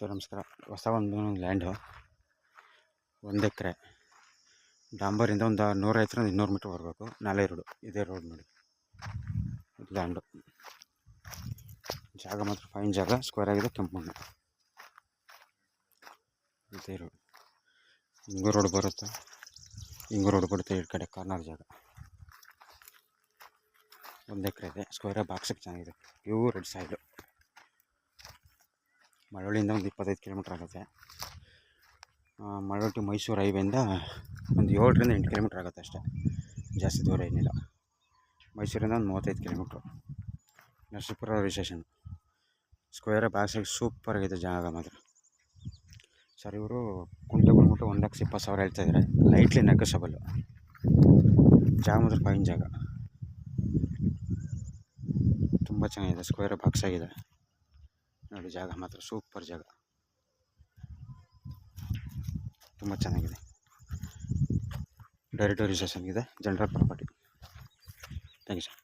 Sir ನಮಸ್ಕಾರ. ಹೊಸ ಒಂದು ಲ್ಯಾಂಡು 1 ಎಕರೆ ಡಾಂಬರಿಂದ ಒಂದು 150 200 ಮೀಟ್ರ್ ಬರಬೇಕು. 4 ರೋಡು, ಇದೇ ರೋಡ್ ನೋಡಿ ಲ್ಯಾಂಡು. ಜಾಗ ಮಾತ್ರ ಫೈನ್ ಜಾಗ, ಸ್ಕ್ವೇರ್ ಆಗಿದೆ, ಕೆಂಪು ಮಣ್ಣು. ಇದೇ ರೋಡ್, ಹಿಂಗೂ ರೋಡ್ ಬರುತ್ತೆ, ಹಿಂಗೂ ರೋಡ್ ಬರುತ್ತೆ. ಈ ಕಡೆ ಕಾರ್ನರ್ ಜಾಗ 1 ಎಕರೆ ಇದೆ. ಸ್ಕ್ವೇರ್ ಬಾಕ್ಸಿಗೆ ಚೆನ್ನಾಗಿದೆ. Pure red soil. ಮಳವಳ್ಳಿಯಿಂದ ಒಂದು 25 ಕಿಲೋಮೀಟ್ರ್ ಆಗುತ್ತೆ. ಮಳವಳ್ಳಿ ಮೈಸೂರು ಹೈವೇಯಿಂದ ಒಂದು 7 ರಿಂದ 8 ಕಿಲೋಮೀಟ್ರ್ ಆಗುತ್ತೆ ಅಷ್ಟೇ, ಜಾಸ್ತಿ ದೂರ ಏನಿಲ್ಲ. ಮೈಸೂರಿಂದ ಒಂದು 35 ಕಿಲೋಮೀಟ್ರು. ನರಸೀಪುರ ರಿಜಿಸ್ಟ್ರೇಷನ್. ಸ್ಕ್ವೇರ್ ಬಾಕ್ಸಿಗೆ ಸೂಪರ್ ಆಗಿದೆ ಜಾಗ ಮಾತ್ರ. ಸರ್ ಇವರು ಕುಂಟೆ ಬಂದ್ಬಿಟ್ಟು 1,20,000 ಹೇಳ್ತಾಯಿದ್ದಾರೆ. Lightly negotiable. ಜಾಗ ಮಾತ್ರ ಫೈನ್ ಜಾಗ, ತುಂಬ ಚೆನ್ನಾಗಿದೆ. ಸ್ಕ್ವೇರ್ ಬಾಕ್ಸ್ ಆಗಿದೆ ನೋಡಿ. ಜಾಗ ಮಾತ್ರ ಸೂಪರ್ ಜಾಗ, ತುಂಬ ಚೆನ್ನಾಗಿದೆ. ಡೈರೆಕ್ಟ್ ರಿಜಿಸ್ಟ್ರೇಷನ್ ಇದೆ. General property. Thank you sir.